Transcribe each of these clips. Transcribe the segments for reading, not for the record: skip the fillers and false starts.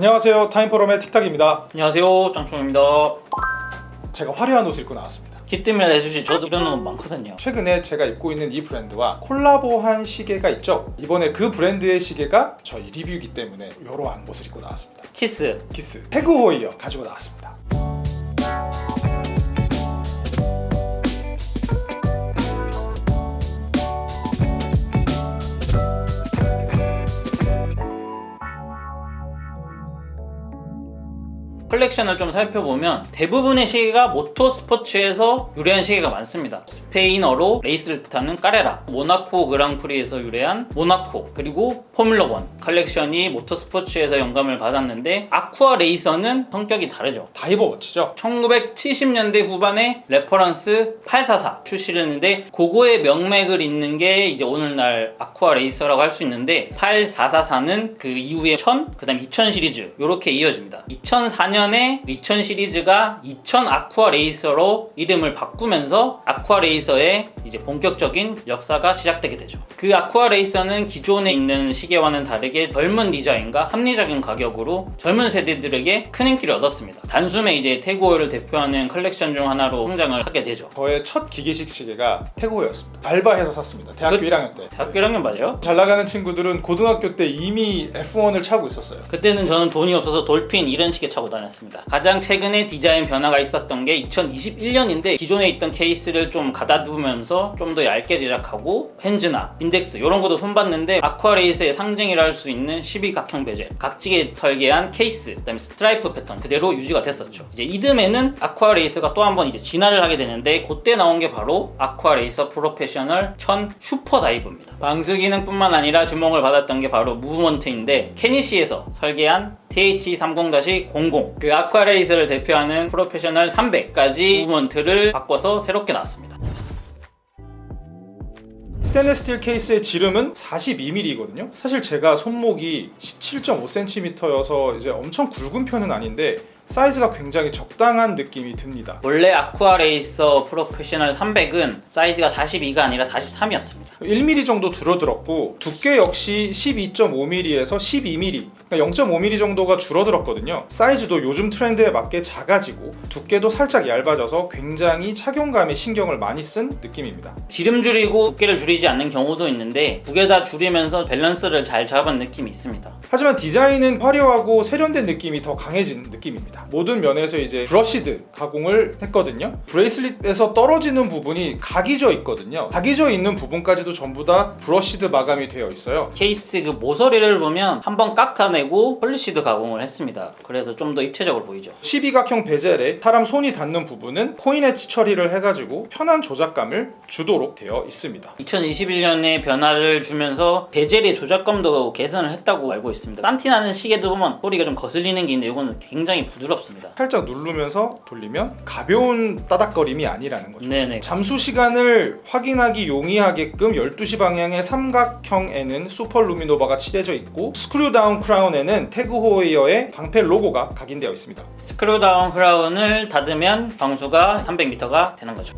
안녕하세요. 타임포럼의 틱탁입니다. 안녕하세요, 짱총입니다. 제가 화려한 옷을 입고 나왔습니다. 기뜸이라 해주시. 저도 이런 옷 많거든요. 최근에 제가 입고 있는 이 브랜드와 콜라보한 시계가 있죠. 이번에 그 브랜드의 시계가 저희 리뷰이기 때문에 이러한 옷을 입고 나왔습니다. 키스. 태그 호이어 가지고 나왔습니다. 컬렉션을 좀 살펴보면 대부분의 시계가 모터스포츠에서 유래한 시계가 많습니다. 스페인어로 레이스를 뜻하는 까레라, 모나코 그랑프리에서 유래한 모나코, 그리고 포뮬러 1 컬렉션이 모터스포츠에서 영감을 받았는데 아쿠아 레이서는 성격이 다르죠. 다이버 워치죠. 1970년대 후반에 레퍼런스 844 출시를 했는데 그거의 명맥을 잇는 게 이제 오늘날 아쿠아 레이서라고 할 수 있는데 8444는 그 이후에 1000, 그 다음 2000 시리즈 이렇게 이어집니다. 2004년에 2000 시리즈가 2000 아쿠아 레이서로 이름을 바꾸면서 아쿠아 레이서의 이제 본격적인 역사가 시작되게 되죠. 그 아쿠아 레이서는 기존에 있는 시계와는 다르게 젊은 디자인과 합리적인 가격으로 젊은 세대들에게 큰 인기를 얻었습니다. 단숨에 이제 태그호이어를 대표하는 컬렉션 중 하나로 성장을 하게 되죠. 저의 첫 기계식 시계가 태그 호이어였습니다. 알바해서 샀습니다. 대학교 1학년 때. 대학교 1학년 맞아요? 잘 나가는 친구들은 고등학교 때 이미 F1을 차고 있었어요. 그때는 저는 돈이 없어서 돌핀 이런 시계 차고 다녔습니다. 가장 최근에 디자인 변화가 있었던 게 2021년인데 기존에 있던 케이스를 좀 가다두면서 좀 더 얇게 제작하고 핸즈나 인덱스 이런 것도 손봤는데 아쿠아레이스의 상징이라 할 수 있는 12각형 베젤, 각지게 설계한 케이스, 그다음에 스트라이프 패턴 그대로 유지가 됐었죠. 이제 이듬해는 아쿠아레이스가 또 한 번 이제 진화를 하게 되는데 그때 나온 게 바로 아쿠아레이서 프로페셔널 1000 슈퍼 다이브입니다. 방수 기능뿐만 아니라 주목을 받았던 게 바로 무브먼트인데 케니시에서 설계한 TH30-00 그 아쿠아레이서를 대표하는 프로페셔널 300까지 무브먼트를 바꿔서 새롭게 나왔습니다. 스테인리스 스틸 케이스의 지름은 42mm거든요. 사실 제가 손목이 17.5cm여서 이제 엄청 굵은 편은 아닌데 사이즈가 굉장히 적당한 느낌이 듭니다. 원래 아쿠아레이서 프로페셔널 300은 사이즈가 42가 아니라 43이었습니다. 1mm 정도 줄어들었고 두께 역시 12.5mm에서 12mm, 그러니까 0.5mm 정도가 줄어들었거든요. 사이즈도 요즘 트렌드에 맞게 작아지고 두께도 살짝 얇아져서 굉장히 착용감에 신경을 많이 쓴 느낌입니다. 지름 줄이고 두께를 줄이지 않는 경우도 있는데 두 개 다 줄이면서 밸런스를 잘 잡은 느낌이 있습니다. 하지만 디자인은 화려하고 세련된 느낌이 더 강해진 느낌입니다. 모든 면에서 이제 브러시드 가공을 했거든요. 브레이슬릿에서 떨어지는 부분이 각이 져 있거든요. 각이 져 있는 부분까지도 전부 다 브러시드 마감이 되어 있어요. 케이스 그 모서리를 보면 한번 깎아내고 폴리시드 가공을 했습니다. 그래서 좀 더 입체적으로 보이죠. 12각형 베젤에 사람 손이 닿는 부분은 코인 엣지 처리를 해가지고 편한 조작감을 주도록 되어 있습니다. 2021년에 변화를 주면서 베젤의 조작감도 개선을 했다고 알고 있습니다. 딴티나는 시계도 보면 소리가 좀 거슬리는 게 있는데 이거는 굉장히 부드럽습니다. 살짝 누르면서 돌리면 가벼운 따닥거림이 아니라는 거죠. 네네. 잠수 시간을 확인하기 용이하게끔 12시 방향의 삼각형에는 슈퍼 루미노바가 칠해져 있고 스크류 다운 크라운에는 태그 호이어의 방패 로고가 각인되어 있습니다. 스크류 다운 크라운을 닫으면 방수가 300m가 되는 거죠.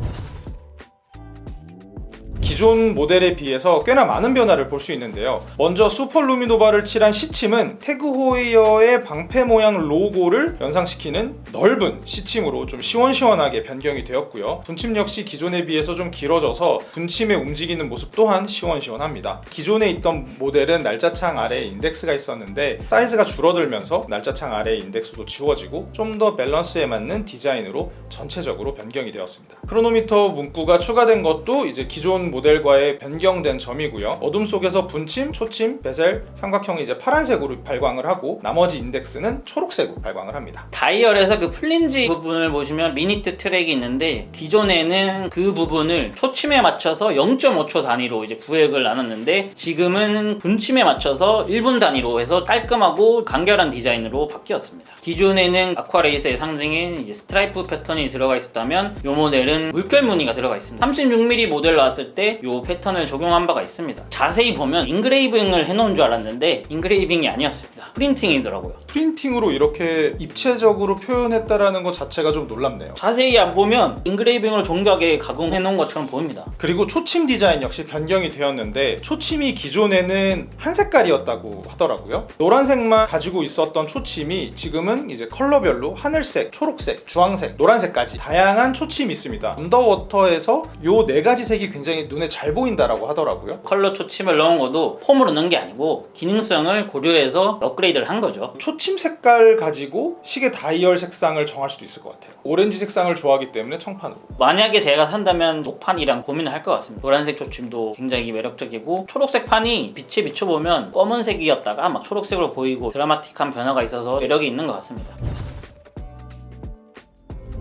기존 모델에 비해서 꽤나 많은 변화를 볼 수 있는데요. 먼저 슈퍼 루미노바를 칠한 시침은 태그 호이어의 방패 모양 로고를 연상시키는 넓은 시침으로 좀 시원시원하게 변경이 되었고요. 분침 역시 기존에 비해서 좀 길어져서 분침에 움직이는 모습 또한 시원시원합니다. 기존에 있던 모델은 날짜창 아래에 인덱스가 있었는데 사이즈가 줄어들면서 날짜창 아래의 인덱스도 지워지고 좀 더 밸런스에 맞는 디자인으로 전체적으로 변경이 되었습니다. 크로노미터 문구가 추가된 것도 이제 기존 모델과의 변경된 점이고요. 어둠 속에서 분침, 초침, 베젤, 삼각형이 이제 파란색으로 발광을 하고 나머지 인덱스는 초록색으로 발광을 합니다. 다이얼에서 그 플린지 부분을 보시면 미니트 트랙이 있는데 기존에는 그 부분을 초침에 맞춰서 0.5초 단위로 이제 구획을 나눴는데 지금은 분침에 맞춰서 1분 단위로 해서 깔끔하고 간결한 디자인으로 바뀌었습니다. 기존에는 아쿠아레이스의 상징인 이제 스트라이프 패턴이 들어가 있었다면 이 모델은 물결 무늬가 들어가 있습니다. 36mm 모델 나왔을 때 이 패턴을 적용한 바가 있습니다. 자세히 보면 인그레이빙을 해놓은 줄 알았는데 인그레이빙이 아니었습니다. 프린팅이더라고요. 프린팅으로 이렇게 입체적으로 표현했다라는 것 자체가 좀 놀랍네요. 자세히 안 보면 인그레이빙으로 정교하게 가공해 놓은 것처럼 보입니다. 그리고 초침 디자인 역시 변경이 되었는데 초침이 기존에는 한 색깔이었다고 하더라고요. 노란색만 가지고 있었던 초침이 지금은 이제 컬러별로 하늘색, 초록색, 주황색, 노란색까지 다양한 초침이 있습니다. 언더워터에서 요 네 가지 색이 굉장히 눈에 잘 보인다라고 하더라고요. 컬러 초침을 넣은 것도 폼으로 넣은 게 아니고 기능성을 고려해서 업그레이드를 한 거죠. 초침 색깔 가지고 시계 다이얼 색상을 정할 수도 있을 것 같아요. 오렌지 색상을 좋아하기 때문에 청판으로. 만약에 제가 산다면 녹판이랑 고민을 할 것 같습니다. 노란색 초침도 굉장히 매력적이고 초록색 판이 빛에 비춰보면 검은색이었다가 막 초록색으로 보이고 드라마틱한 변화가 있어서 매력이 있는 것 같습니다.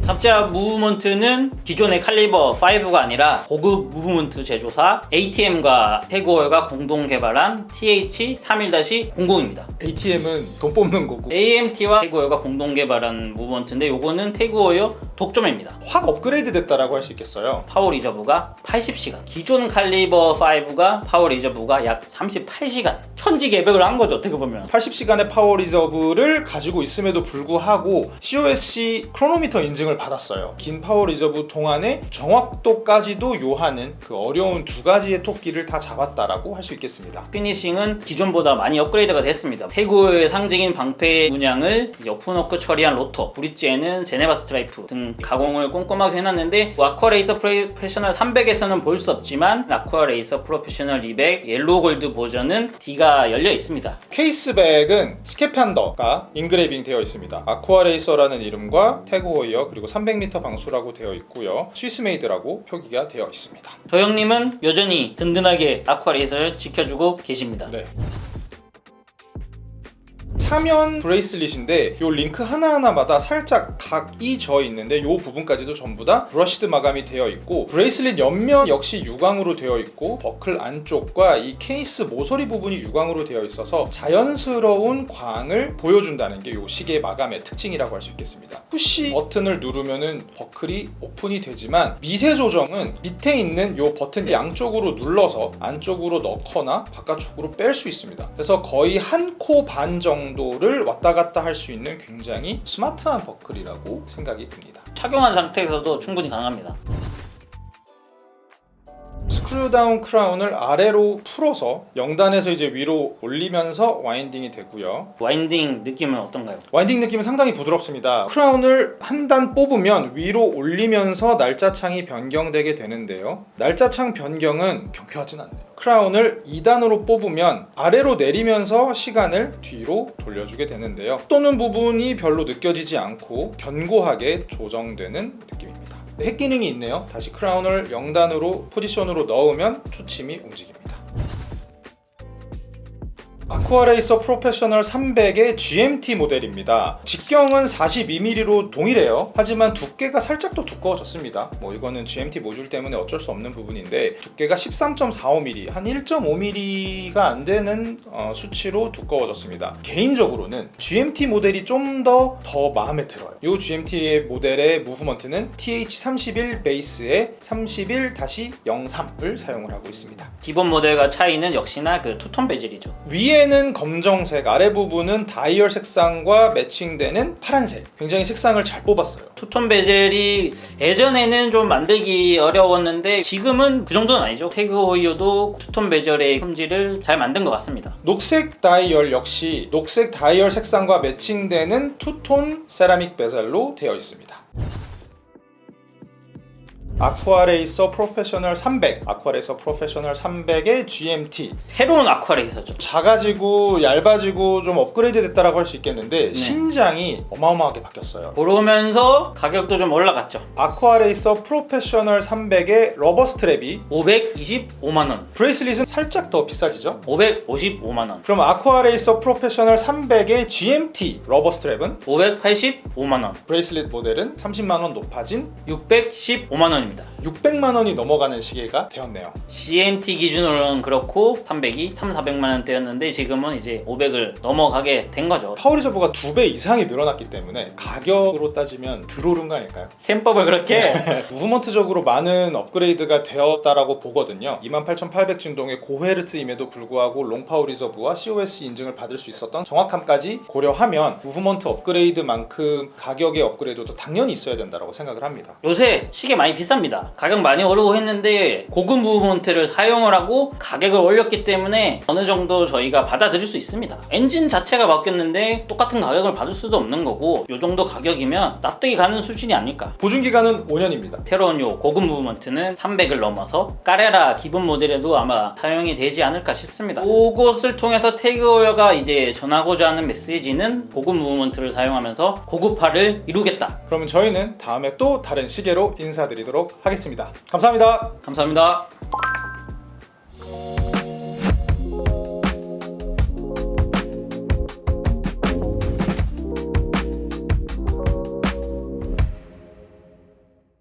탑재화 무브먼트는 기존의 칼리버 5가 아니라 고급 무브먼트 제조사 ATM과 태그호이어가 공동 개발한 TH31-00입니다. ATM은 돈 뽑는 거고 AMT와 태그호이어가 공동 개발한 무브먼트인데 요거는 태그호이어 독점입니다. 확 업그레이드 됐다라고 할 수 있겠어요. 파워 리저브가 80시간, 기존 칼리버 5가 파워 리저브가 약 38시간, 천지개벽을 한 거죠. 어떻게 보면 80시간의 파워 리저브를 가지고 있음에도 불구하고 COSC 크로노미터 인증을 받았어요. 긴 파워 리저브 동안에 정확도까지도 요하는 그 어려운 두 가지의 토끼를 다 잡았다라고 할 수 있겠습니다. 피니싱은 기존보다 많이 업그레이드가 됐습니다. 태그호이어의 상징인 방패 문양을 이제 오픈워크 처리한 로터, 브릿지에는 제네바 스트라이프 등 가공을 꼼꼼하게 해놨는데 아쿠아레이서 프로페셔널 300에서는 볼 수 없지만 아쿠아레이서 프로페셔널 200 옐로우 골드 버전은 D가 열려 있습니다. 케이스백은 스케판더가 인그레이빙 되어 있습니다. 아쿠아레이서라는 이름과 태그호이어 그리고 300m 방수라고 되어 있고요. 스위스메이드라고 표기가 되어 있습니다. 저 형님은 여전히 든든하게 아쿠아레이서를 지켜주고 계십니다. 네. 사면 브레이슬릿인데 요 링크 하나하나마다 살짝 각이 져 있는데 요 부분까지도 전부 다 브러시드 마감이 되어 있고 브레이슬릿 옆면 역시 유광으로 되어 있고 버클 안쪽과 이 케이스 모서리 부분이 유광으로 되어 있어서 자연스러운 광을 보여준다는 게 요 시계 마감의 특징이라고 할 수 있겠습니다. 푸시 버튼을 누르면은 버클이 오픈이 되지만 미세 조정은 밑에 있는 요 버튼 양쪽으로 눌러서 안쪽으로 넣거나 바깥쪽으로 뺄 수 있습니다. 그래서 거의 한 코 반 정도를 왔다 갔다 할 수 있는 굉장히 스마트한 버클이라고 생각이 듭니다. 착용한 상태에서도 충분히 가능합니다. 스크류다운 크라운을 아래로 풀어서 영단에서 이제 위로 올리면서 와인딩이 되고요. 와인딩 느낌은 어떤가요? 와인딩 느낌은 상당히 부드럽습니다. 크라운을 한 단 뽑으면 위로 올리면서 날짜창이 변경되게 되는데요. 날짜창 변경은 경쾌하진 않네요. 크라운을 2단으로 뽑으면 아래로 내리면서 시간을 뒤로 돌려주게 되는데요. 또는 부분이 별로 느껴지지 않고 견고하게 조정되는 느낌입니다. 핵 기능이 있네요. 다시 크라운을 0단으로 포지션으로 넣으면 초침이 움직입니다. 아쿠아레이서 프로페셔널 300의 GMT 모델입니다. 직경은 42mm로 동일해요. 하지만 두께가 살짝 더 두꺼워졌습니다. 뭐 이거는 GMT 모듈 때문에 어쩔 수 없는 부분인데 두께가 13.45mm, 한 1.5mm가 안 되는 수치로 두꺼워졌습니다. 개인적으로는 GMT 모델이 좀 더 마음에 들어요. 이 GMT 모델의 무브먼트는 TH31 베이스의 31-03을 사용을 하고 있습니다. 기본 모델과 차이는 역시나 그 투톤 베젤이죠. 위에는 검정색, 아래 부분은 다이얼 색상과 매칭되는 파란색. 굉장히 색상을 잘 뽑았어요. 투톤 베젤이 예전에는 좀 만들기 어려웠는데 지금은 그 정도는 아니죠. 태그호이어도 투톤 베젤의 품질을 잘 만든 것 같습니다. 녹색 다이얼 역시 녹색 다이얼 색상과 매칭되는 투톤 세라믹 베젤로 되어 있습니다. 아쿠아레이서 프로페셔널 300, 아쿠아레이서 프로페셔널 300의 GMT. 새로운 아쿠아레이서죠. 작아지고 얇아지고 좀 업그레이드 됐다라고 할 수 있겠는데 심장이 어마어마하게 바뀌었어요. 그러면서 가격도 좀 올라갔죠. 아쿠아레이서 프로페셔널 300의 러버 스트랩이 525만원, 브레이슬릿은 살짝 더 비싸지죠? 555만원, 그럼 아쿠아레이서 프로페셔널 300의 GMT 러버 스트랩은 585만원, 브레이슬릿 모델은 30만원 높아진 615만원입니다. 시간입니다. 600만 원이 넘어가는 시계가 되었네요. GMT 기준으로는 그렇고 300이 3,400만 원대였는데 지금은 이제 500을 넘어가게 된 거죠. 파워리저브가 2배 이상이 늘어났기 때문에 가격으로 따지면 들어오른 거 아닐까요? 셈법을 그렇게 무브먼트적으로 많은 업그레이드가 되었다라고 보거든요. 28,800 진동의 고헤르츠임에도 불구하고 롱파워 리저브와 COS 인증을 받을 수 있었던 정확함까지 고려하면 무브먼트 업그레이드만큼 가격의 업그레이드도 당연히 있어야 된다고 생각을 합니다. 요새 시계 많이 비쌉니다. 가격 많이 오르고 했는데 고급 무브먼트를 사용을 하고 가격을 올렸기 때문에 어느 정도 저희가 받아들일 수 있습니다. 엔진 자체가 바뀌었는데 똑같은 가격을 받을 수도 없는 거고 요 정도 가격이면 납득이 가는 수준이 아닐까. 보증기간은 5년입니다. 새로운 요 고급 무브먼트는 300을 넘어서 까레라 기본 모델에도 아마 사용이 되지 않을까 싶습니다. 그것을 통해서 태그웨어가 이제 전하고자 하는 메시지는 고급 무브먼트를 사용하면서 고급화를 이루겠다. 그러면 저희는 다음에 또 다른 시계로 인사드리도록 하겠습니다. 감사합니다. 감사합니다.